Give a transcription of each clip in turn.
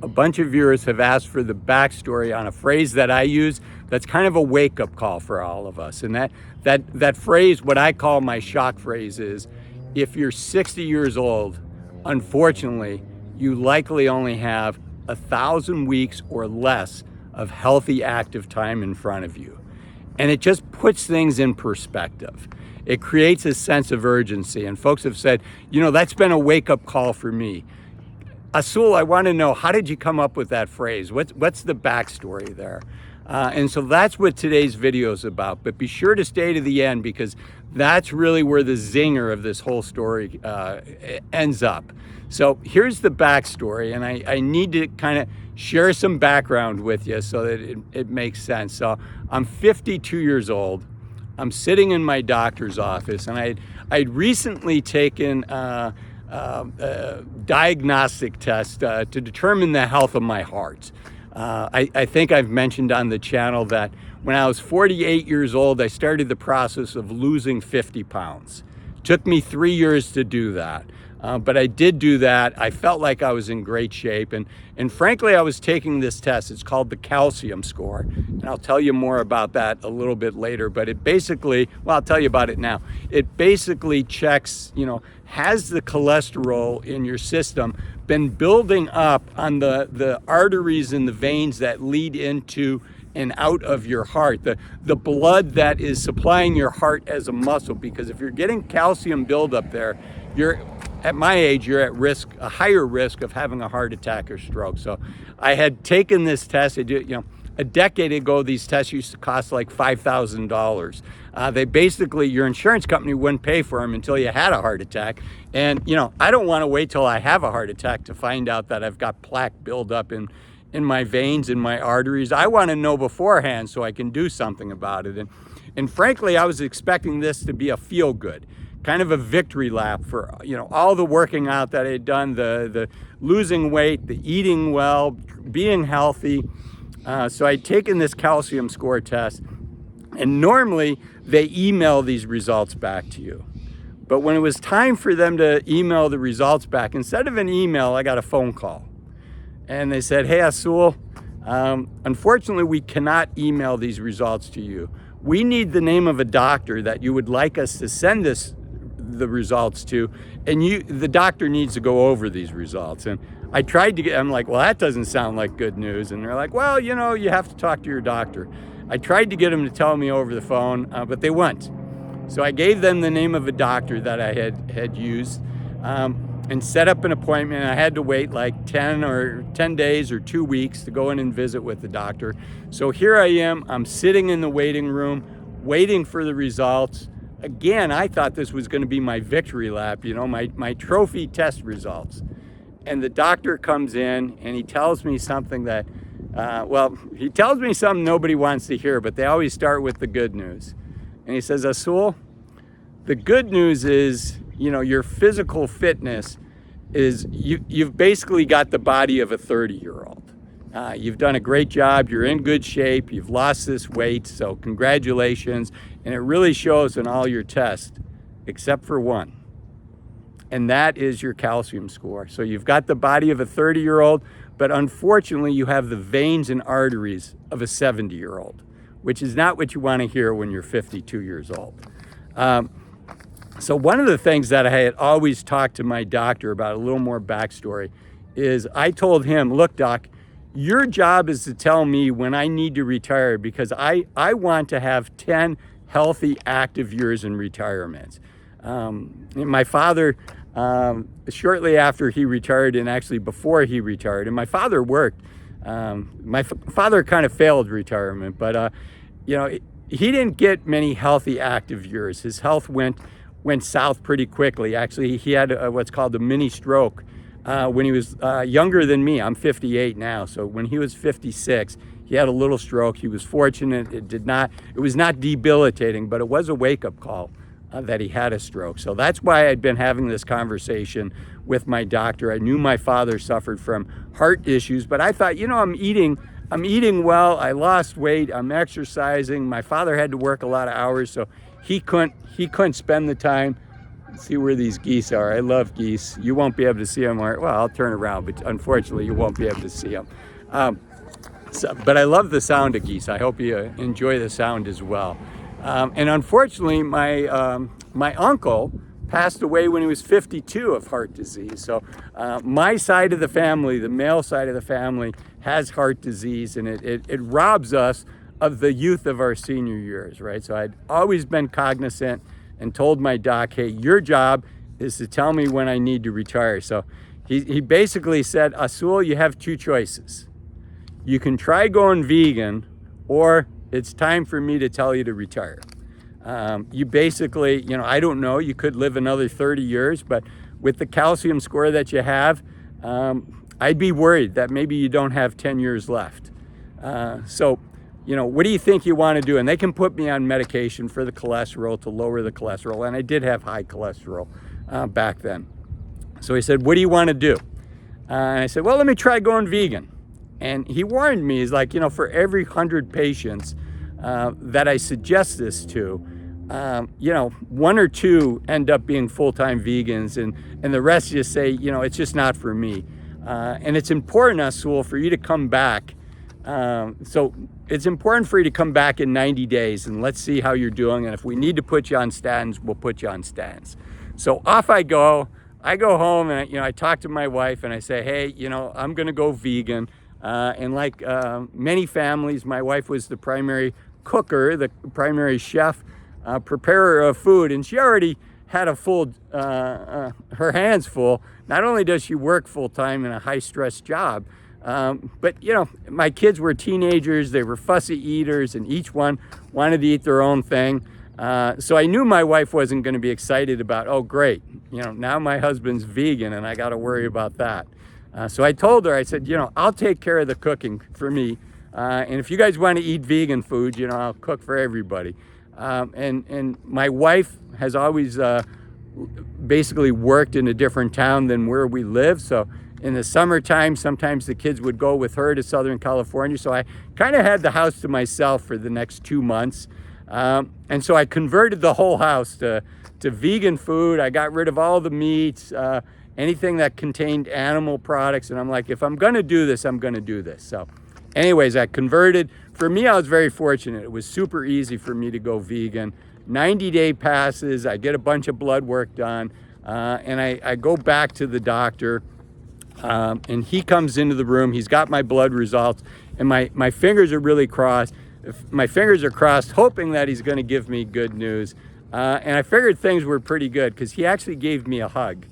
a bunch of viewers have asked for the backstory on a phrase that I use that's kind of a wake-up call for all of us. And that phrase, what I call my shock phrase, is if you're 60 years old, unfortunately, you likely only have 1,000 weeks or less of healthy active time in front of you. And it just puts things in perspective. It creates a sense of urgency. And folks have said, you know, that's been a wake-up call for me. Azul, I want to know, how did you come up with that phrase? What's the backstory there? And so that's what today's video is about. But be sure to stay to the end, because that's really where the zinger of this whole story ends up. So here's the backstory, and I need to kind of share some background with you so that it makes sense. So I'm 52 years old. I'm sitting in my doctor's office, and I'd recently taken a diagnostic test to determine the health of my heart. I think I've mentioned on the channel that when I was 48 years old, I started the process of losing 50 pounds. It took me 3 years to do that. But I did do that. I felt like I was in great shape. And frankly, I was taking this test. It's called the calcium score. And I'll tell you more about that a little bit later. But it basically, well, I'll tell you about it now. It basically checks, you know, has the cholesterol in your system been building up on the arteries and the veins that lead into and out of your heart, the blood that is supplying your heart as a muscle. Because if you're getting calcium buildup there, at my age, you're at risk, a higher risk of having a heart attack or stroke. So I had taken this test. A decade ago, these tests used to cost like $5,000. They basically, your insurance company wouldn't pay for them until you had a heart attack. And, you know, I don't want to wait till I have a heart attack to find out that I've got plaque buildup in my veins, in my arteries. I want to know beforehand so I can do something about it. And frankly, I was expecting this to be a feel-good, kind of a victory lap for, you know, all the working out that I had done, the losing weight, the eating well, being healthy. So I'd taken this calcium score test, and normally they email these results back to you. But when it was time for them to email the results back, instead of an email, I got a phone call. And they said, hey, Azul, unfortunately, we cannot email these results to you. We need the name of a doctor that you would like us to send the results to, and the doctor needs to go over these results. And I tried to get, I'm like, well, that doesn't sound like good news. And they're like, well, you know, you have to talk to your doctor. I tried to get them to tell me over the phone, but they wouldn't. So I gave them the name of a doctor that I had used, and set up an appointment. I had to wait like 10 days or 2 weeks to go in and visit with the doctor. So here I am, I'm sitting in the waiting room, waiting for the results. Again, I thought this was going to be my victory lap, you know, my trophy test results. And the doctor comes in and he tells me something that, he tells me something nobody wants to hear, but they always start with the good news. And he says, Azul, the good news is, you know, your physical fitness is, you've basically got the body of a 30-year-old. You've done a great job. You're in good shape. You've lost this weight. So congratulations. And it really shows in all your tests, except for one. And that is your calcium score. So you've got the body of a 30-year-old, but unfortunately you have the veins and arteries of a 70-year-old, which is not what you want to hear when you're 52 years old. So one of the things that I had always talked to my doctor about, a little more backstory, is I told him, look, doc, your job is to tell me when I need to retire, because I want to have 10 healthy, active years in retirement. My father, shortly after he retired, and actually before he retired, and my father worked, my father kind of failed retirement, but you know, he didn't get many healthy, active years. His health went south pretty quickly. Actually, he had what's called a mini stroke when he was younger than me. I'm 58 now, so when he was 56, he had a little stroke. He was fortunate. It was not debilitating, but it was a wake-up call that he had a stroke. So that's why I'd been having this conversation with my doctor. I knew my father suffered from heart issues, but I thought, you know, I'm eating well. I lost weight. I'm exercising. My father had to work a lot of hours, so he couldn't spend the time see where these geese are. I love geese. You won't be able to see them. Well, I'll turn around, but unfortunately you won't be able to see them. But I love the sound of geese. I hope you enjoy the sound as well. And unfortunately, my uncle passed away when he was 52 of heart disease. So my side of the family, the male side of the family, has heart disease, and it robs us of the youth of our senior years, right? So I'd always been cognizant and told my doc, hey, your job is to tell me when I need to retire. So he basically said, Azul, you have two choices. You can try going vegan, or it's time for me to tell you to retire. You basically, I don't know, you could live another 30 years, but with the calcium score that you have, I'd be worried that maybe you don't have 10 years left. So, what do you think you want to do? And they can put me on medication for the cholesterol to lower the cholesterol. And I did have high cholesterol back then. So he said, what do you want to do? And I said, well, let me try going vegan. And he warned me, he's like, for every 100 patients that I suggest this to, 1 or 2 end up being full-time vegans, and the rest just say, it's just not for me. And it's important, Azul, for you to come back. So it's important for you to come back in 90 days and let's see how you're doing. And if we need to put you on statins, we'll put you on statins. So off I go. I go home and I talk to my wife and I say, hey, I'm going to go vegan. And like many families, my wife was the primary cooker, the primary chef, preparer of food, and she already had a full, her hands full. Not only does she work full-time in a high-stress job, but my kids were teenagers, they were fussy eaters, and each one wanted to eat their own thing. So I knew my wife wasn't going to be excited about, oh great, now my husband's vegan and I got to worry about that. So I told her, I said, I'll take care of the cooking for me. And if you guys want to eat vegan food, I'll cook for everybody. And my wife has always basically worked in a different town than where we live. So in the summertime, sometimes the kids would go with her to Southern California. So I kind of had the house to myself for the next 2 months. And so I converted the whole house to vegan food. I got rid of all the meats, anything that contained animal products. And I'm like, if I'm going to do this, I'm going to do this. So anyways, I converted. For me, I was very fortunate. It was super easy for me to go vegan. 90-day passes, I get a bunch of blood work done, and I go back to the doctor, and he comes into the room. He's got my blood results, and my fingers are really crossed. My fingers are crossed, hoping that he's going to give me good news. And I figured things were pretty good because he actually gave me a hug.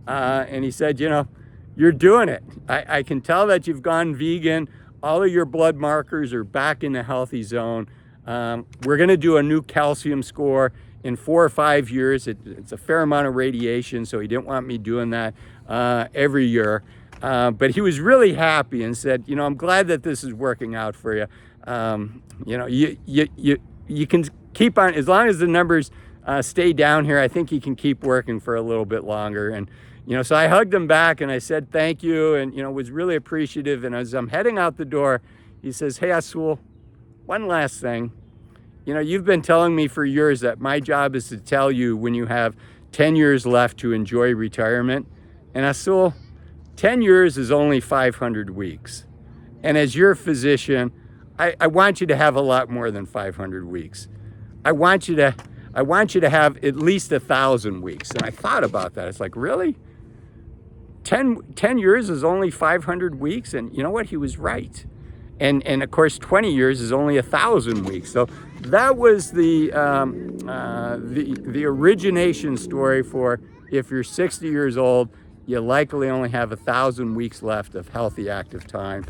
And he said, you're doing it. I can tell that you've gone vegan. All of your blood markers are back in the healthy zone. We're going to do a new calcium score in 4 or 5 years. It's a fair amount of radiation, so he didn't want me doing that every year. But he was really happy and said, I'm glad that this is working out for you. You can keep on, as long as the numbers stay down here, I think you can keep working for a little bit longer. And so I hugged him back and I said thank you, and was really appreciative. And as I'm heading out the door, he says, hey Azul, one last thing. You've been telling me for years that my job is to tell you when you have 10 years left to enjoy retirement. And Azul, 10 years is only 500 weeks. And as your physician, I want you to have a lot more than 500 weeks. I want you to have at least 1,000 weeks. And I thought about that. It's like, really? 10 years is only 500 weeks? And you know what? He was right. And of course, 20 years is only 1,000 weeks. So that was the origination story for if you're 60 years old, you likely only have 1,000 weeks left of healthy, active time.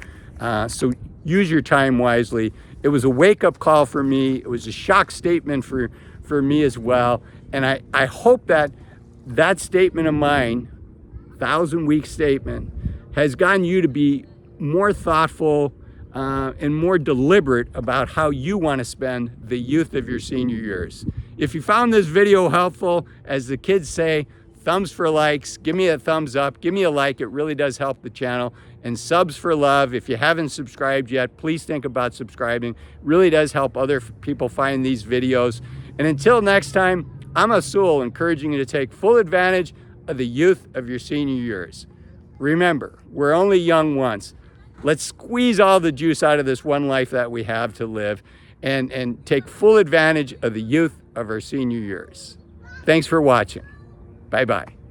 So use your time wisely. It was a wake-up call for me. It was a shock statement for me as well. And I hope that statement of mine, 1,000-week statement, has gotten you to be more thoughtful and more deliberate about how you want to spend the youth of your senior years. If you found this video helpful, as the kids say, thumbs for likes, give me a thumbs up, give me a like, it really does help the channel. And subs for love. If you haven't subscribed yet, please think about subscribing. It really does help other people find these videos. And until next time, I'm Azul, encouraging you to take full advantage of the youth of your senior years. Remember, we're only young once. Let's squeeze all the juice out of this one life that we have to live and take full advantage of the youth of our senior years. Thanks for watching. Bye-bye.